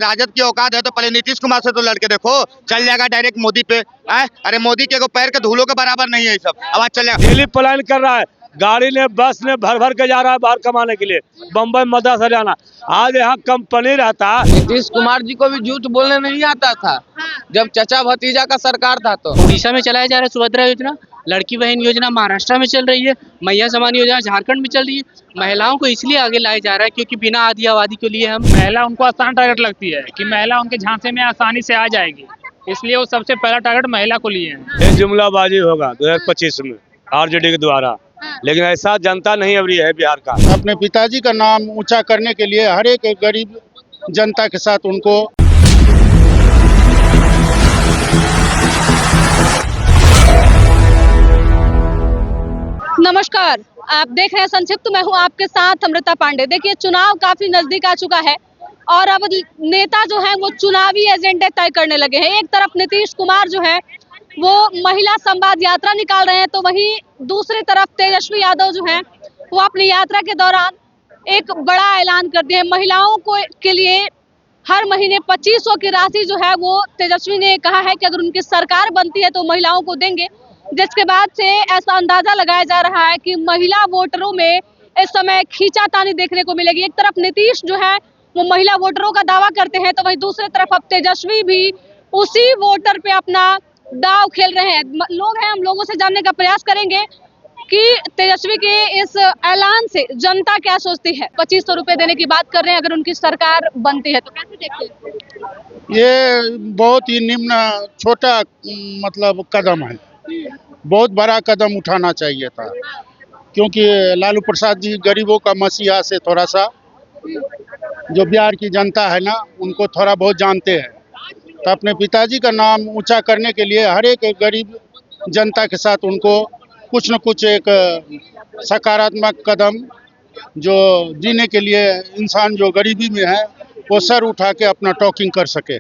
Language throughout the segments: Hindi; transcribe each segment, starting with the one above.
राजद की औकात है तो पहले नीतीश कुमार से तो लड़के देखो, चल जाएगा डायरेक्ट मोदी पे। अरे मोदी के पैर के धूलों के बराबर नहीं है ये सब, अब आज चल जाएगा। डेली पलायन कर रहा है, गाड़ी ने बस ने भर भर के जा रहा है बाहर कमाने के लिए, बम्बई मद्रास हरियाणा। आज यहाँ कंपनी रहता। नीतीश कुमार जी को भी झूठ बोलने नहीं आता था जब चचा भतीजा का सरकार था। तो उड़ीसा में चलाया जा रहा है सुभद्रा योजना, लड़की बहन योजना महाराष्ट्र में चल रही है, मैया समान योजना झारखंड में चल रही है। महिलाओं को इसलिए आगे लाया जा रहा है क्योंकि बिना आधी आबादी के लिए हम महिला उनको आसान टारगेट लगती है कि महिला उनके झांसे में आसानी से आ जाएगी, इसलिए वो सबसे पहला टारगेट महिला को लिए हैं। ये जुमलाबाजी होगा 2025 में आरजेडी के द्वारा, लेकिन ऐसा जनता नहीं अब रही है बिहार का। अपने पिताजी का नाम ऊंचा करने के लिए हर एक गरीब जनता के साथ उनको नमस्कार, आप देख रहे हैं संक्षिप्त। मैं हूं आपके साथ अमृता पांडे। देखिए, चुनाव काफी नजदीक आ चुका है और अब नेता जो है वो चुनावी एजेंडे तय करने लगे हैं। एक तरफ नीतीश कुमार जो है वो महिला संवाद यात्रा निकाल रहे हैं, तो वहीं दूसरी तरफ तेजस्वी यादव जो है वो अपनी यात्रा के दौरान एक बड़ा ऐलान कर दिए। महिलाओं को के लिए हर महीने 2500 की राशि जो है वो तेजस्वी ने कहा है कि अगर उनकी सरकार बनती है तो महिलाओं को देंगे, जिसके बाद से ऐसा अंदाजा लगाया जा रहा है कि महिला वोटरों में इस समय खींचातानी देखने को मिलेगी। एक तरफ नीतीश जो है वो महिला वोटरों का दावा करते हैं, तो वहीं दूसरी तरफ अब तेजस्वी भी उसी वोटर पे अपना दाव खेल रहे हैं। लोग हैं, हम लोगों से जानने का प्रयास करेंगे कि तेजस्वी के इस ऐलान से जनता क्या सोचती है। 2500 रुपए देने की बात कर रहे हैं अगर उनकी सरकार बनती है, तो कैसे देखते हैं? ये बहुत ही निम्न छोटा मतलब कदम है। बहुत बड़ा कदम उठाना चाहिए था, क्योंकि लालू प्रसाद जी गरीबों का मसीहा से थोड़ा सा जो बिहार की जनता है ना उनको थोड़ा बहुत जानते हैं, तो अपने पिताजी का नाम ऊंचा करने के लिए हर एक गरीब जनता के साथ उनको कुछ न कुछ एक सकारात्मक कदम जो जीने के लिए इंसान जो गरीबी में है वो सर उठा के अपना टॉकिंग कर सके।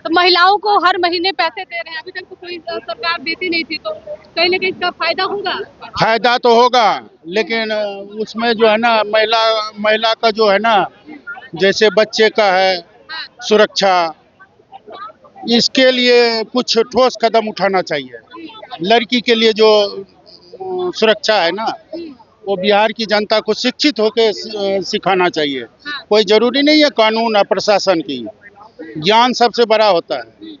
तो महिलाओं को हर महीने पैसे दे रहे हैं, अभी तक तो कोई सरकार देती नहीं थी, तो कहीं ना कहीं इसका फायदा होगा। फायदा तो होगा, लेकिन उसमें जो है ना महिला का जो है ना, जैसे बच्चे का है सुरक्षा, इसके लिए कुछ ठोस कदम उठाना चाहिए। लड़की के लिए जो सुरक्षा है ना वो बिहार की जनता को शिक्षित होकर सिखाना चाहिए। कोई जरूरी नहीं है कानून और प्रशासन की, ज्ञान सबसे बड़ा होता है।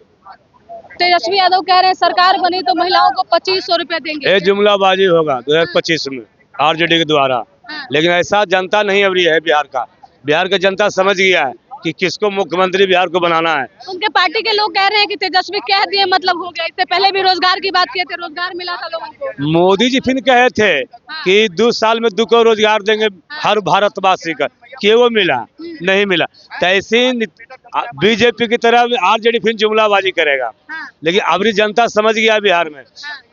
तेजस्वी यादव कह रहे हैं सरकार बनी तो महिलाओं को 2500 रुपए देंगे। ये जुमलाबाजी होगा 2025 में आरजेडी के द्वारा, लेकिन ऐसा जनता नहीं अब रही है बिहार का। बिहार का जनता समझ गया है कि किसको मुख्यमंत्री बिहार को बनाना है। उनके पार्टी के लोग कह रहे हैं कि तेजस्वी कह दिए मतलब हो गया। इससे पहले भी रोजगार की बात किए थे, रोजगार मिला था लोगों को। मोदी जी फिर कहे थे कि 2 साल में 2 करोड़ रोजगार देंगे हर भारतवासी का, कि वो मिला नहीं मिला। तो ऐसे बीजेपी की तरह आरजेडी फिर जुमलाबाजी करेगा, लेकिन अबरी जनता समझ गया बिहार में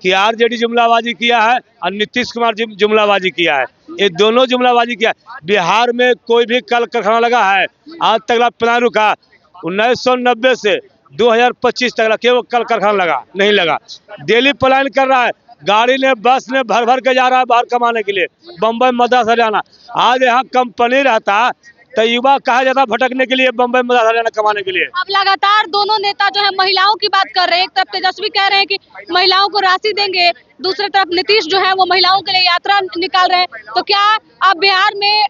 कि आरजेडी जुमलाबाजी किया है और नीतीश कुमार जुमलाबाजी किया है। ये दोनों जुमलाबाजी किया। बिहार में कोई भी कल कारखाना लगा है आज तक प्लान रुका, 1990 से 2025 तक केवल कल कारखाना लगा नहीं लगा। डेली पलायन कर रहा है, गाड़ी ने बस ने भर भर के जा रहा है बाहर कमाने के लिए, बम्बई मद्रास हरियाणा। आज यहाँ कंपनी रहता तो युवा कहा जाता भटकने के लिए बम्बई मद्रास हरियाणा कमाने के लिए। अब लगातार दोनों नेता जो है महिलाओं की बात कर रहे हैं। एक तरफ तेजस्वी कह रहे हैं कि महिलाओं को राशि देंगे, दूसरी तरफ नीतीश जो है वो महिलाओं के लिए यात्रा निकाल रहे हैं। तो क्या अब बिहार में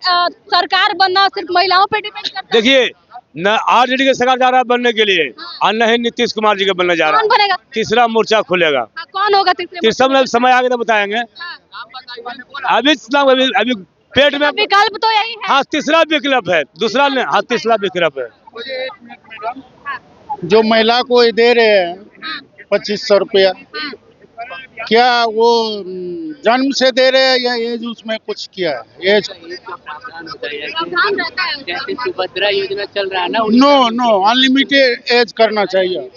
सरकार बनना सिर्फ महिलाओं पे डिपेंड करता है? देखिए, न आरजेडी के सरकार जा रहा है बनने के लिए और न ही नीतीश कुमार जी के बनने जा रहा है। कौन बनेगा? तीसरा मोर्चा खुलेगा। कौन होगा तीसरे? में समय आगे तो बताएंगे। अभी पेट में विकल्प तो यही है। हाँ, तीसरा विकल्प है, दूसरा नहीं। हाँ, तीसरा विकल्प है। जो महिला को ये दे रहे हैं 2500 रुपया, क्या वो जन्म से दे रहे हैं या एज उसमें कुछ किया है? एज जैसे सुभद्रा योजना चल रहा है ना, नो अनलिमिटेड एज करना चाहिए।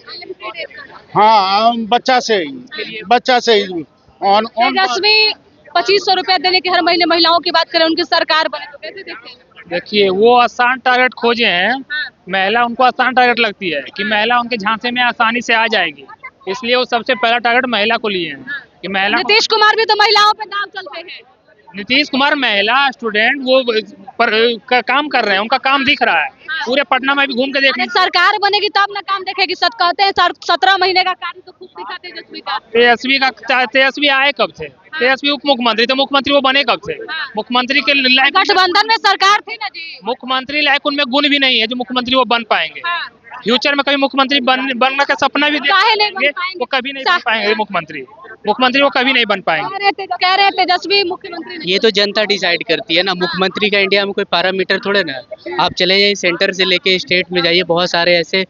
हाँ, बच्चा से ही तेजस्वी 2500 रुपया देने की हर महीने महिलाओं की बात करें, उनकी सरकार बने तो कैसे देखते हैं? देखिए, वो आसान टारगेट खोजे हैं। महिला उनको आसान टारगेट लगती है कि महिला उनके झांसे में आसानी से आ जाएगी, इसलिए वो सबसे पहला टारगेट महिला को लिए हैं कि महिला। नीतीश कुमार भी तो महिलाओं पे दाव चलते हैं। नीतीश कुमार महिला स्टूडेंट, वो काम कर रहे हैं, उनका काम दिख रहा है। पूरे पटना में भी घूम के देख अरे सरकार बनेगी तब ना काम देखेगी। सच कहते हैं 17 महीने का कार्य तो खूब दिखा तेजस्वी का। तेजस्वी आए कब थे? तेजस्वी उप मुख्यमंत्री, तो मुख्यमंत्री वो बने कब थे? मुख्यमंत्री के लायक गठबंधन में सरकार थी ना जी। मुख्यमंत्री लायक उनमें गुण भी नहीं है जो मुख्यमंत्री वो बन पाएंगे। फ्यूचर में कभी मुख्यमंत्री बनने का सपना भी काहे नहीं देखेंगे, बन पाएंगे? वो कभी नहीं बन पाएंगे मुख्यमंत्री वो कभी नहीं बन पाएंगे। कह रहे तेजस्वी मुख्यमंत्री नहीं। ये तो जनता डिसाइड करती है ना, मुख्यमंत्री का इंडिया में कोई पैरामीटर थोड़े ना है। आप चले जाइए सेंटर से लेके स्टेट में जाइए, बहुत सारे ऐसे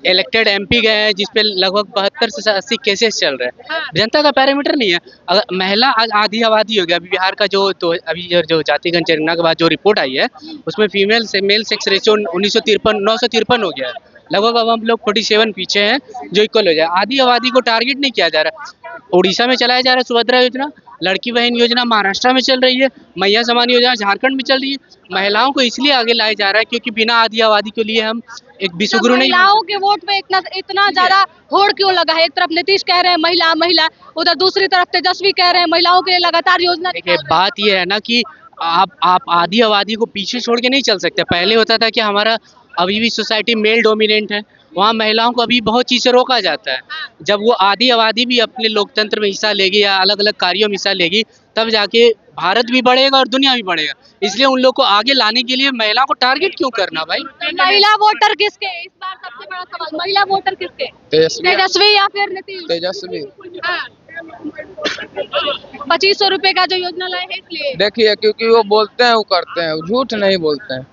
इलेक्टेड एमपी गए हैं जिसपे लगभग 72 से 80 केसेस चल रहे हैं। जनता का पैरामीटर नहीं है। अगर महिला आधी आबादी हो गया, अभी बिहार का जो अभी जो जातिगत जनगणना के बाद जो रिपोर्ट आई है उसमें फीमेल से मेल सेक्स रेशियो 953 हो गया है। लगभग अब हम लोग 47 पीछे हैं जो इक्वल हो जाए। आधी आबादी को टारगेट नहीं किया जा रहा। उड़ीसा में चलाया जा रहा है सुभद्रा योजना, लड़की बहन योजना महाराष्ट्र में चल रही है, मैया समान योजना झारखंड में चल रही है। महिलाओं को इसलिए आगे लाया जा रहा है क्योंकि बिना आधी आबादी के लिए हम एक विश्वगुरु नहीं। महिलाओं के वोट पे इतना ज्यादा होड़ क्यों लगा है? एक तरफ नीतीश कह रहे हैं महिला महिला, उधर दूसरी तरफ तेजस्वी कह रहे हैं महिलाओं के लिए लगातार योजना। देखिए बात यह है ना कि आप आधी आबादी को पीछे छोड़ के नहीं चल सकते। पहले होता था कि हमारा अभी भी सोसाइटी मेल डोमिनेंट है, वहाँ महिलाओं को अभी बहुत चीज़ से रोका जाता है। जब वो आधी आबादी भी अपने लोकतंत्र में हिस्सा लेगी या अलग अलग कार्यों में हिस्सा लेगी तब जाके भारत भी बढ़ेगा और दुनिया भी बढ़ेगा। इसलिए उन लोग को आगे लाने के लिए महिला को टारगेट क्यों करना भाई? महिला वोटर किसके? इस बार सबसे बड़ा सवाल महिला वोटर किसके? तेजस्वी या फिर नीतीश? तेजस्वी। 2500 रुपए का जो योजना लाए हैं इसलिए। देखिए क्योंकि वो बोलते हैं वो करते हैं, वो झूठ नहीं बोलते हैं।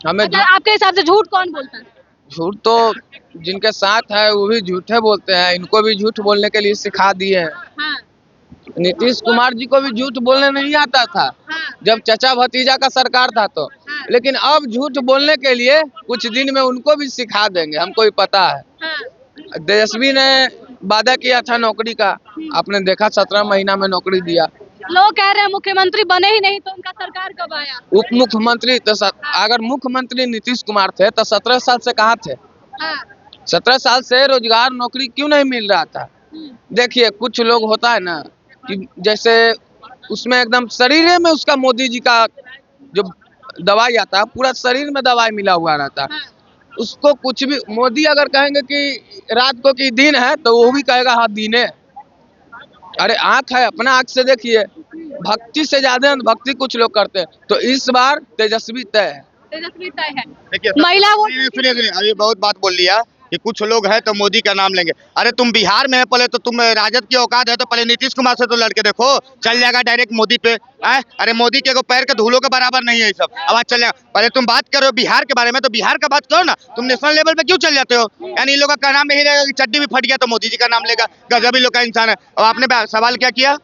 हमें मतलब आपके हिसाब से झूठ कौन बोलता है? झूठ तो जिनके साथ है वो भी झूठे बोलते हैं, इनको भी झूठ बोलने के लिए सिखा दिए हैं। नीतीश कुमार जी को भी झूठ बोलने नहीं आता था जब चाचा भतीजा का सरकार था तो, लेकिन अब झूठ बोलने के लिए कुछ दिन में उनको भी सिखा देंगे, हमको भी पता है। तेजस्वी ने वादा किया था नौकरी का, आपने देखा 17 महीना में नौकरी दिया। लोग कह रहे हैं मुख्यमंत्री बने ही नहीं तो उनका सरकार कब आया? उप मुख्यमंत्री तो अगर मुख्यमंत्री नीतीश कुमार थे तो 17 साल से कहाँ थे? 17 साल से रोजगार नौकरी क्यों नहीं मिल रहा था? देखिए कुछ लोग होता है ना कि जैसे उसमें एकदम शरीर में उसका मोदी जी का जो दवाई आता है पूरा शरीर में दवाई मिला हुआ रहता है। उसको कुछ भी मोदी अगर कहेंगे कि रात को कि दिन है तो वो भी कहेगा हाँ दिन है। अरे आंख है, अपना आंख से देखिए। भक्ति से ज्यादा भक्ति कुछ लोग करते हैं, तो इस बार तेजस्वी तय है। तेजस्वी तय है। देखिए महिला वोट सुनिए अभी बहुत बात बोल लिया कि कुछ लोग हैं तो मोदी का नाम लेंगे। अरे तुम बिहार में है, पहले तो तुम राजद की औकात है तो पहले नीतीश कुमार से तो लड़के देखो, चल जाएगा डायरेक्ट मोदी पे। अरे मोदी के को पैर के धूलों के बराबर नहीं है ये सब। अब आज चल जाएगा। पहले तुम बात करो बिहार के बारे में तो बिहार का बात करो ना, तुम नेशनल लेवल पे क्यों चल जाते हो? यानी इन लोगों का नाम यही रहेगा कि चड्डी भी फट गया तो मोदी जी का नाम लेगा। गजब ही लोग का इंसान है। और आपने सवाल क्या किया?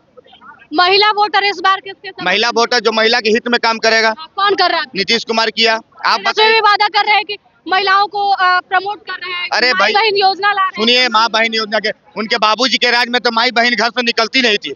महिला वोटर इस बार किसके साथ? महिला वोटर जो महिला के हित में काम करेगा। कौन कर रहा है? नीतीश कुमार किया। आप तेजस्वी भी वादा कर रहे हैं कि महिलाओं को प्रमोट कर रहे हैं। अरे माई भाई, बहन योजना ला रहे हैं। सुनिए माँ बहन योजना के उनके बाबूजी के राज में तो माई बहन घर से निकलती नहीं थी।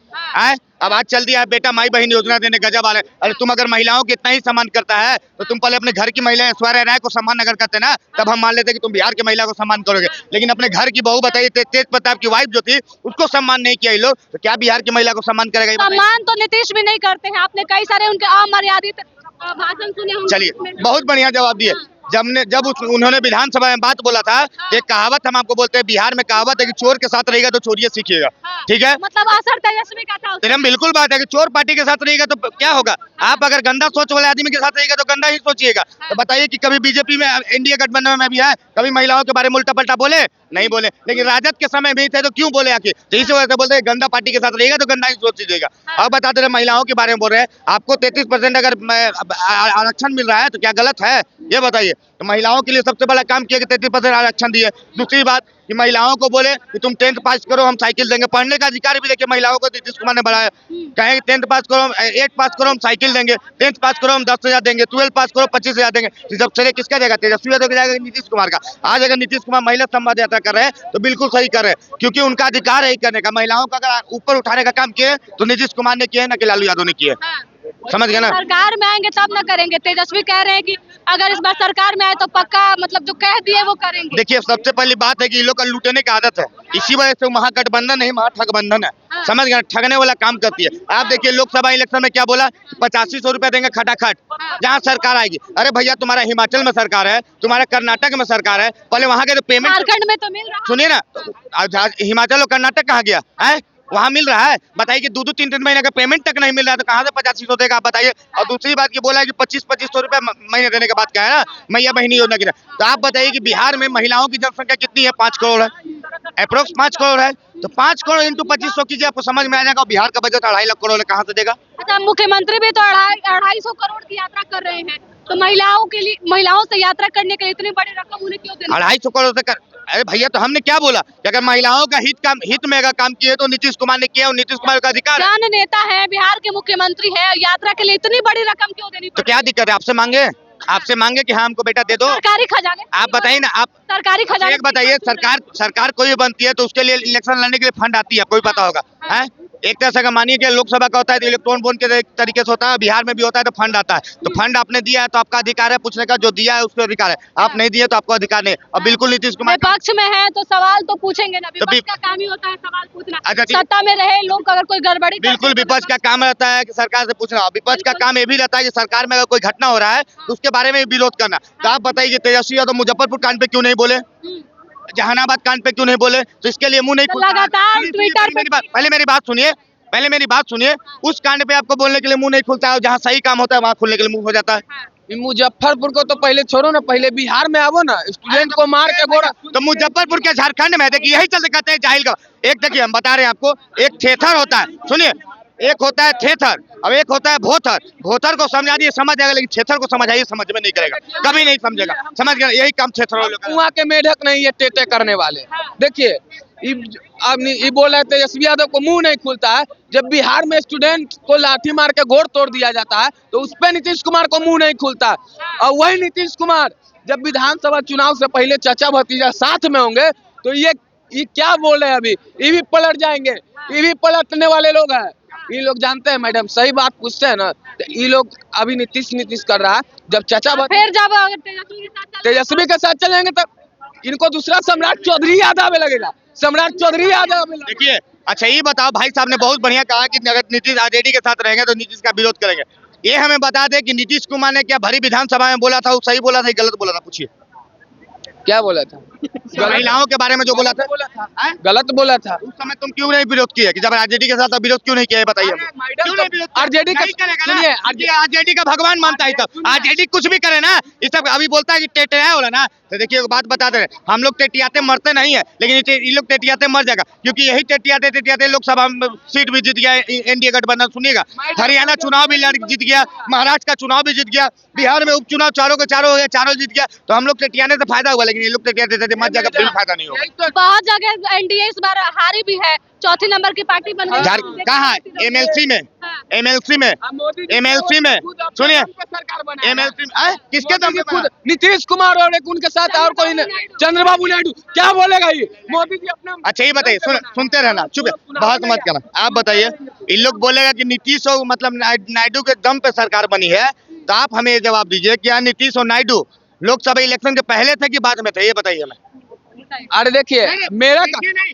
अब आज चल दिया है बेटा माई बहन योजना देने, गजब आ रहा है। अरे तुम अगर महिलाओं की इतना ही सम्मान करता है तो तुम पहले अपने घर की महिला ऐश्वर्या राय को सम्मान अगर करते ना तब हम मान लेते कि तुम बिहार की महिला को सम्मान करोगे। लेकिन अपने घर की बहू बताइए, तेज प्रताप की वाइफ जो थी उसको सम्मान नहीं किया ये लोग, तो क्या बिहार की महिला को सम्मान करेगा? सम्मान तो नीतीश भी नहीं करते हैं। आपने कई सारे उनके अमर्यादित भाषण सुने होंगे। चलिए बहुत बढ़िया जवाब दिए। जब उन्होंने विधानसभा में बात बोला था, एक कहावत हम आपको बोलते हैं बिहार में कहावत है कि चोर के साथ रहेगा तो चोरिये सीखिएगा। ठीक है, मतलब असर तेजस्वी का था। एकदम बिल्कुल बात है कि चोर पार्टी के साथ रहेगा तो क्या होगा? आप अगर गंदा सोच वाले आदमी के साथ रहेगा तो गंदा ही सोचिएगा। तो बताइए कि कभी बीजेपी में एनडीए गठबंधन में भी है, कभी महिलाओं के बारे में उल्टा पलटा बोले? नहीं बोले। लेकिन राजद के समय भी थे तो क्यों बोले आखिर? तो इसी वजह से बोलते हैं गंदा पार्टी के साथ रहेगा तो गंदा ही सोचिएगा। अब बताते रहे महिलाओं के बारे में बोल रहे हैं, आपको 33% अगर आरक्षण मिल रहा है तो क्या गलत है? ये बताइए। तो महिलाओं के लिए सबसे बड़ा काम किया कि 33% आरक्षण दिए। दूसरी बात कि महिलाओं को बोले कि तुम 10th पास करो हम साइकिल देंगे। पढ़ने का अधिकार भी देखिए महिलाओं को नीतीश कुमार ने बढ़ाया। कहें 10th पास करो, 8 पास करो हम साइकिल देंगे, 10th पास करो हम 10,000 देंगे, 12 पास करो 25,000 देंगे। जब चले किसका जाएगा? तेजस्वी यादव का जाएगा, नीतीश कुमार का। आज अगर नीतीश कुमार महिला संवाद यात्रा कर रहे हैं तो बिल्कुल सही कर रहे हैं, क्योंकि उनका अधिकार है ही करने का। महिलाओं का अगर ऊपर उठाने का काम किए तो नीतीश कुमार ने किया है, ना कि लालू यादव ने किया है। समझ गए ना। सरकार में आएंगे तब ना करेंगे। तेजस्वी कह रहे हैं कि अगर इस बार सरकार में आए तो पक्का मतलब जो कह दिए वो करेंगे। देखिए सबसे पहली बात है कि ये लोग का लूटने की आदत है, इसी वजह से महागठबंधन नहीं महाठगबंधन है। समझ गए, ठगने वाला काम करती है। आप देखिए लोकसभा इलेक्शन में क्या बोला, 8500 रुपया देंगे खटाखट जहाँ सरकार आएगी। अरे भैया तुम्हारा हिमाचल में सरकार है, तुम्हारा कर्नाटक में सरकार है, पहले वहाँ के तो पेमेंट, झारखंड में तो मिल रहा है। सुनिए ना, हिमाचल और कर्नाटक कहाँ गया है, वहाँ मिल रहा है। बताइए कि 2-3 महीने का पेमेंट तक नहीं मिल रहा है तो कहाँ से 8500 देगा आप बताइए। और दूसरी बात ये बोला है कि 2500 रुपया महीने देने के बाद क्या है ना, मैया बहिनी योजना की। तो आप बताइए कि बिहार में महिलाओं की जनसंख्या कितनी है, 5 करोड़ है, अप्रोक्स 5 करोड़ है। तो 5 करोड़ इंटू 2500 कीजिए, आपको समझ में आ जाएगा। बिहार का बजट 2.5 लाख करोड़ है, कहाँ से देगा। अच्छा, मुख्यमंत्री भी तो 250 करोड़ की यात्रा कर रहे हैं, तो महिलाओं से यात्रा करने के लिए इतनी बड़ी रकम उन्हें क्यों देना? 250 करोड़ से अरे भैया तो हमने क्या बोला कि अगर महिलाओं का हित में अगर काम किए तो नीतीश कुमार ने किया, और नीतीश कुमार का अधिकार है। जान नेता है, बिहार के मुख्यमंत्री है, यात्रा के लिए इतनी बड़ी रकम क्यों देनी? तो क्या दिक्कत है, आपसे मांगे कि हाँ हमको बेटा दे दो। सरकारी खजाने, आप बताइए ना, आप सरकारी खजाने एक बताइए, सरकार कोई भी बनती है तो उसके लिए इलेक्शन लड़ने के लिए फंड आती है, कोई पता होगा है। एक तरह से अगर मानिए कि लोकसभा का होता है तो इलेक्ट्रॉन बॉन्ड के तरीके से होता है, बिहार में भी होता है तो फंड आता है। तो फंड आपने दिया है तो आपका अधिकार है पूछने का, जो दिया है उसको अधिकार है, आप नहीं दिए तो आपको अधिकार नहीं। और बिल्कुल नीतीश कुमार विपक्ष में है तो सवाल तो पूछेंगे ना, विपक्ष का काम ही होता है सवाल पूछना। अच्छा, सत्ता में रहे लोग अगर कोई गड़बड़ी बिल्कुल विपक्ष का काम रहता है कि सरकार से पूछना। विपक्ष का काम ये भी रहता है कि सरकार में अगर कोई घटना हो रहा है तो उसके बारे में विरोध करना। तो आप बताइए तेजस्वी यादव मुजफ्फरपुर कांड पे क्यों नहीं बोले, जहानाबाद कांड पे क्यों नहीं बोले, तो इसके लिए मुंह नहीं खुलता। लगातार ट्विटर पे पहले मेरी बात सुनिए, उस कांड पे आपको बोलने के लिए मुंह नहीं खुलता है, और जहाँ सही काम होता है वहाँ खुलने के लिए मुंह हो जाता है। मुजफ्फरपुर को तो पहले छोड़ो ना, पहले बिहार में आवो ना, स्टूडेंट को मार के गोरा। तो मुजफ्फरपुर के झारखंड में देखिए, यही चलते कहते हैं जाहिल का। एक देखिए हम बता रहे हैं आपको, एक थेथर होता है, सुनिए, एक होता है थेथर, अब एक होता है भोथर। भोथर को समझा दिए समझ जाएगा, लेकिन थेथर को समझाइए समझ में नहीं करेगा, कभी नहीं समझेगा। समझ गया, यही काम थेथर वालों का। कुआं के मेढक नहीं है टेटे करने वाले। देखिए ये बोल रहे तेजस्वी यादव को मुंह नहीं खुलता है। जब बिहार में स्टूडेंट को लाठी मार के गोड़ तोड़ दिया जाता है तो उस पे नीतीश कुमार को मुंह नहीं खुलता। और वही नीतीश कुमार जब विधानसभा चुनाव से पहले चाचा भतीजा साथ में होंगे तो ये क्या बोल रहे हैं, अभी ये भी पलट जाएंगे, ये भी पलटने वाले लोग हैं। ये लोग जानते हैं मैडम, सही बात पूछते हैं ना, तो ये लोग अभी नीतीश कर रहा है। जब चाचा फिर जब तेजस्वी के साथ चलेंगे तो इनको दूसरा सम्राट चौधरी याद आवे लगेगा, सम्राट चौधरी याद आवे लगेगा। देखिए अच्छा ये बताओ, भाई साहब ने बहुत बढ़िया कहा कि अगर नीतीश आरजेडी के साथ रहेंगे तो नीतीश का विरोध करेंगे। ये हमें बता दे कि नीतीश कुमार ने क्या भरी विधानसभा में बोला था, वो सही बोला था गलत बोला था, पूछिए। क्या बोला था? महिलाओं के बारे में जो बोला था गलत बोला था। उस समय तुम क्यों नहीं विरोध किए, कि जब आरजेडी के साथ विरोध क्यों नहीं किया, बताइए। क्यों नहीं विरोध किया? आरजेडी का सुनिए, आरजेडी का भगवान मानता है, तब आरजेडी कुछ भी करे ना, इस सब अभी बोलता है कि टेटे है बोला ना। तो देखिए एक बात बता दे, हम लोग टेटियाते मरते नहीं है, लेकिन ये लोग टेटियाते मर जाएगा, क्योंकि यही टेटियाते लोकसभा में सीट भी जीत गया एनडीए गठबंधन। सुनिएगा, हरियाणा चुनाव भी जीत गया, महाराष्ट्र का चुनाव भी जीत गया, बिहार में उपचुनाव चारों के चारों हो गया, चारों जीत गया। तो हम लोग टेटियाने से फायदा हुआ, लेकिन ये लोग टेटियाते मत जाएगा, फिर फायदा नहीं होगा। बहुत जगह एनडीए इस बार हारी भी है, चौथी नंबर की पार्टी बन गई। कहाँ? एमएलसी में सुनिए, एमएलसी में किसके दम पे बना? नीतीश कुमार और एक उनके साथ और कोई नहीं, चंद्रबाबू नायडू। क्या बोलेगा ये मोदी जी अपना? अच्छा ये बताइए, सुनते रहना, चुप बहुत मत करना। आप बताइए, इन लोग बोलेगा कि नीतीश और मतलब नायडू के दम पे सरकार बनी है, तो आप हमें जवाब दीजिए कि नीतीश और नायडू लोकसभा इलेक्शन के पहले थे कि बाद में थे, ये बताइए हमें। अरे देखिए मेरा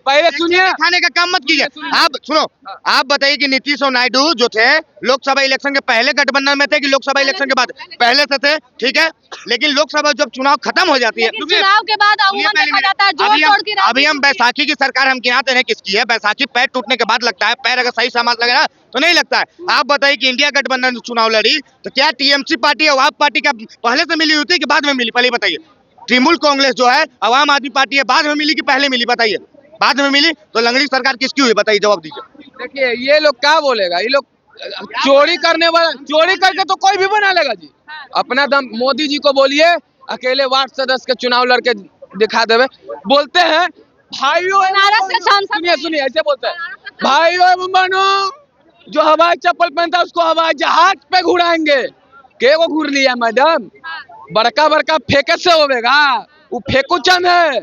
पहले सुनिए, खाने का काम मत कीजिए। आप सुनो, आप बताइए कि नीतीश और नायडू जो थे लोकसभा इलेक्शन के पहले गठबंधन में थे कि लोकसभा इलेक्शन के बाद? पहले से थे, ठीक है, लेकिन लोकसभा जब चुनाव खत्म हो जाती है, चुनाव के बाद देखा जाता है जोड़ तोड़ की। अभी हम बैसाखी की सरकार हम गिनाते हैं किसकी है। बैसाखी पैर टूटने के बाद लगता है, पैर अगर सही सामान लगे ना तो नहीं लगता है। आप बताइए कि इंडिया गठबंधन चुनाव लड़ी तो क्या टीएमसी पार्टी और आप पार्टी का पहले से मिली हुई थी कि बाद में मिली? पहले बताइए। तृणमूल कांग्रेस जो है आवाम आदमी पार्टी है, बाद में मिली कि पहले मिली? बताइए। बाद में मिली तो लंगड़ी सरकार किसकी हुई, बताइए, जवाब दीजिए। देखिए ये लोग क्या बोलेगा, ये लोग चोरी करने वाला, चोरी करके तो कोई भी बना लेगा जी अपना दम। मोदी जी को बोलिए अकेले वार्ड सदस्य के चुनाव लड़के दिखा देवे। बोलते हैं भाइयों, सुनिए ऐसे बोलते हैं, भाइयों बहनों, जो हवाई चप्पल पहनता है उसको हवाई जहाज पे घुराएंगे। के वो घूर लिया मैडम, बड़का बड़का फेंके से होगा, वो फेकू चंद है,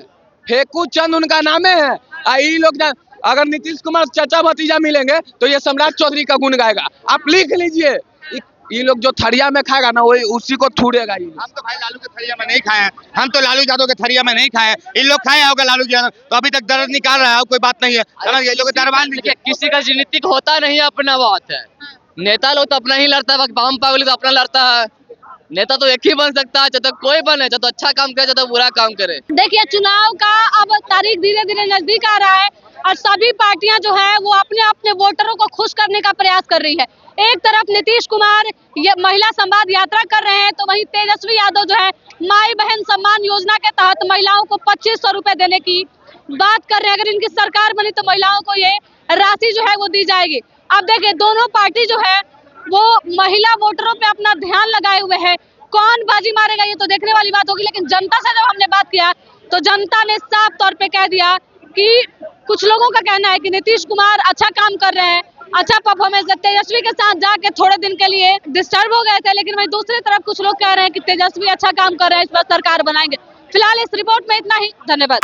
फेकू चंद उनका नाम है। ये लोग अगर नीतीश कुमार चाचा भतीजा मिलेंगे तो ये सम्राट चौधरी का गुण गाएगा। आप लिख लीजिए, ये लोग जो थरिया में खाएगा ना वही उसी को थूड़ेगा ये। हम तो भाई लालू के थरिया में नहीं खाए हैं, हम तो लालू यादव के थरिया में नहीं खाए हैं। इन लोग खाए होगा लालू यादव, तो अभी तक दर्द निकाल रहा है, कोई बात नहीं है। ये लोग दरबान देखिए किसी का राजनीतिक होता नहीं है, अपना बात है। नेता लोग तो अपना ही लड़ता है, बाम पागल तो अपना लड़ता है। नेता तो एक ही बन सकता है, चाहे तो कोई बने, चाहे तो अच्छा काम करे, चाहे तो बुरा काम करे। देखिए चुनाव का अब तारीख धीरे धीरे नजदीक आ रहा है और सभी पार्टियां जो है वो अपने अपने वोटरों को खुश करने का प्रयास कर रही है। एक तरफ नीतीश कुमार ये महिला संवाद यात्रा कर रहे हैं, तो वहीं तेजस्वी यादव जो है माई बहन सम्मान योजना के तहत महिलाओं को 2500 रुपए देने की बात कर रहे हैं। अगर इनकी सरकार बनी तो महिलाओं को ये राशि जो है वो दी जाएगी। अब देखिए दोनों पार्टी जो है वो महिला वोटरों पे अपना ध्यान लगाए हुए है। कौन बाजी मारेगा ये तो देखने वाली बात होगी, लेकिन जनता से जब हमने बात किया तो जनता ने साफ तौर पे कह दिया कि कुछ लोगों का कहना है कि नीतीश कुमार अच्छा काम कर रहे हैं, अच्छा परफॉर्मेंस है। तेजस्वी के साथ जाके थोड़े दिन के लिए डिस्टर्ब हो गए थे, लेकिन वहीं दूसरी तरफ कुछ लोग कह रहे हैं कि तेजस्वी अच्छा काम कर रहे हैं, इस पर सरकार बनाएंगे। फिलहाल इस रिपोर्ट में इतना ही, धन्यवाद।